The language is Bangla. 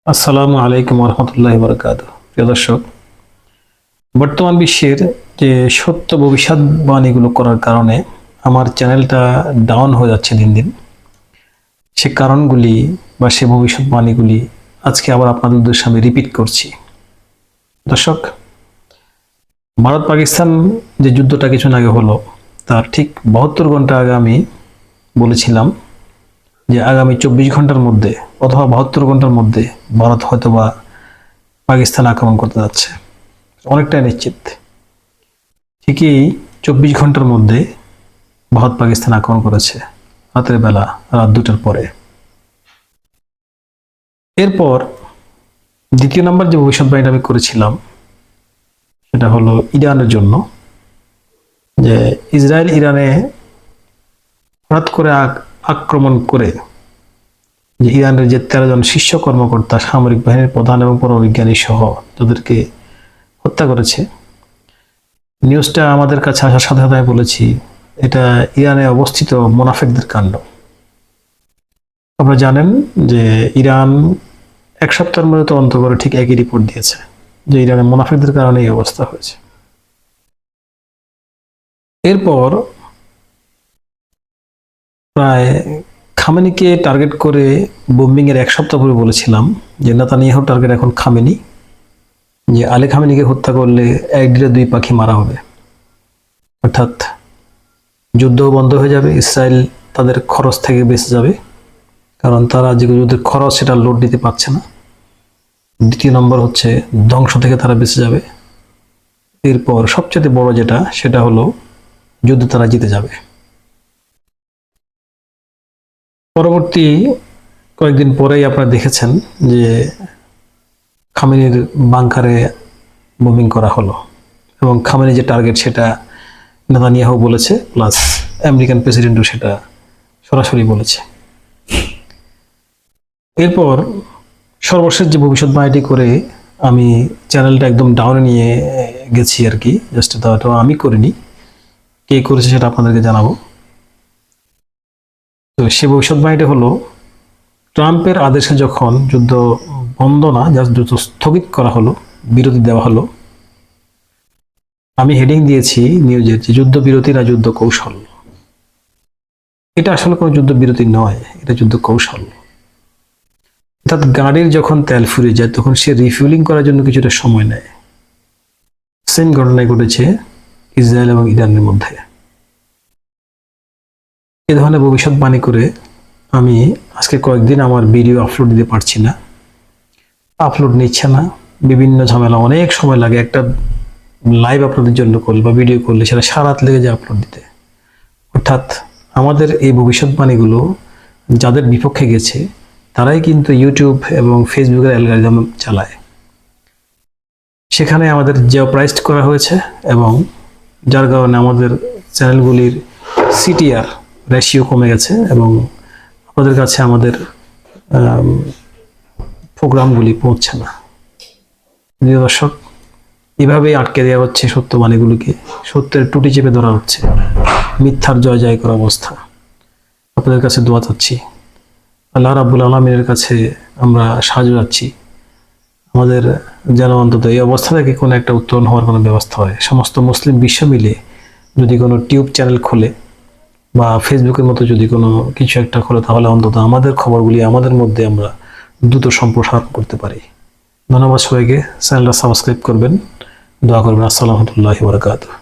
আসসালামু আলাইকুম রহমতুল্লাহি বারাকাতুহু। প্রিয় দর্শক, বর্তমান বিশ্বের যে সত্য ভবিষ্যৎবাণীগুলো করার কারণে আমার চ্যানেলটা ডাউন হয়ে যাচ্ছে দিন দিন। সে কারণগুলি বা সে ভবিষ্যৎবাণীগুলি আজকে আবার আপনাদের উদ্দেশ্যে আমি রিপিট করছি। দর্শক, ভারত পাকিস্তান যে যুদ্ধটা কিছুদিন আগে হলো, তার ঠিক 72 ঘন্টা আগে আমি বলেছিলাম যে আগামী 24 ঘন্টার মধ্যে অথবা 72 ঘন্টার মধ্যে ভারত হয়তোবা পাকিস্তান আক্রমণ করতে যাচ্ছে, অনেকটাই নিশ্চিত। ঠিকই 24 ঘন্টার মধ্যে ভারত পাকিস্তান আক্রমণ করেছে রাতের বেলা, রাত 2টার পরে। এরপর দ্বিতীয় নম্বর যে ভবিষ্যৎবাণীটা আমি করেছিলাম সেটা হলো ইরানের জন্য, যে ইসরায়েল ইরানে হঠাৎ করে আক্রমণ করে যে ইরানের যে 13 জন শীর্ষ কর্মকর্তা, সামরিক বাহিনীর প্রধান এবং পরবিজ্ঞানী সহ যাদেরকে হত্যা করেছে। নিউজটা আমাদের কাছে আসার সাথে সাথে আমি বলেছি এটা ইরানে অবস্থিত মোনাফেকদের কাণ্ড। আপনারা জানেন যে ইরান এক সপ্তাহের মধ্যে তদন্ত করে ঠিক একই রিপোর্ট দিয়েছে যে ইরানের মোনাফেকদের কারণে এই অবস্থা হয়েছে। এরপর প্রায় খামেনিকে টার্গেট করে বোম্বিং এর এক সপ্তাহ পরে বলেছিলাম যে নেতানিয়াহু টার্গেট এখন খামেনি, যে আলী খামেনিকে হত্যা করলে এক ডিলে দুই পাখি মারা হবে, অর্থাৎ যুদ্ধ বন্ধ হয়ে যাবে, ইসরায়েল তাদের খরচ থেকে বেঁচে যাবে, কারণ তারা যে যুদ্ধের খরচ সেটা লোড দিতে পারছে না। দ্বিতীয় নম্বর হচ্ছে ধ্বংস থেকে তারা বেঁচে যাবে। এরপর সবচেয়ে বড় যেটা, সেটা হলো যুদ্ধ তারা জিতে যাবে। পরবর্তী কয়েকদিন পরেই আপনারা দেখেছেন যে খামেনির বাংকারে বোমিং করা হলো এবং খামেনি যে টার্গেট সেটা নেতানিয়াহু বলেছে, প্লাস আমেরিকান প্রেসিডেন্টও সেটা সরাসরি বলেছে। এরপর সর্বশেষ যে ভবিষ্যৎবাণীটি করে আমি চ্যানেলটা একদম ডাউনে নিয়ে গেছি আর কি, জাস্ট তো আমি করিনি, কে করেছে সেটা আপনাদেরকে জানাবো। তো সে ভবিষ্যৎবাণীটি হলো, ট্রাম্পের আদেশে যখন যুদ্ধ বন্ধ না, জাস্ট যুদ্ধ স্থগিত করা হলো, বিরতি দেওয়া হলো, আমি হেডিং দিয়েছি নিউজের যে যুদ্ধ বিরতি না যুদ্ধ কৌশল। এটা আসলে কোনো যুদ্ধ বিরতি নয়, এটা যুদ্ধ কৌশল। অর্থাৎ গাড়ির যখন তেল ফুরিয়ে যায় তখন সে রিফিউলিং করার জন্য কিছুটা সময় নেয়। সেম ঘটনায় ঘটেছে ইসরায়েল এবং ইরানের মধ্যে। এ ধরনের ভবিষ্যৎবাণী করে আমি আজকে কয়েকদিন আমার ভিডিও আপলোড দিতে পারছি না, আপলোড নিচ্ছে না, বিভিন্ন ঝামেলা, অনেক সময় লাগে। একটা লাইভ আপলোডের জন্য করলে বা ভিডিও করলে সেটা সারা রাত লেগে যায় আপলোড দিতে। অর্থাৎ আমাদের এই ভবিষ্যৎবাণীগুলো যাদের বিপক্ষে গেছে তারাই কিন্তু ইউটিউব এবং ফেসবুকের অ্যালগরিদম চালায়। সেখানে আমাদের জিওপ্রাইজড করা হয়েছে এবং যার কারণে আমাদের চ্যানেলগুলির সিটিআর রেশিও কমে গেছে এবং আপনাদের কাছে আমাদের প্রোগ্রামগুলি পৌঁছছে না। প্রিয় দর্শক, এভাবেই আটকে দেওয়া হচ্ছে সত্যবাণীগুলোকে, সত্যের টুটি চেপে ধরা হচ্ছে, মিথ্যার জয় জয় করা অবস্থা। আপনাদের কাছে দোয়া চাচ্ছি, আল্লাহ রাব্বুল আলামিনের কাছে আমরা সাহায্য চাচ্ছি, আমাদের যেন অন্তত এই অবস্থা থেকে কোনো একটা উত্তরণ হওয়ার কোনো ব্যবস্থা হয়। সমস্ত মুসলিম বিশ্ব মিলে যদি কোনো টিউব চ্যানেল খোলে বা ফেসবুকের মতো যদি কোনো কিছু একটা খোলে, তাহলে অন্তত আমাদের খবরগুলি আমাদের মধ্যে আমরা দ্রুত সম্প্রসারণ করতে পারি। ধন্যবাদ সবাইকে। চ্যানেলটা সাবস্ক্রাইব করবেন, দোয়া করবেন। আসসালামু আলাইকুম ওয়া রাহমাতুল্লাহি ওয়া বারাকাতুহু।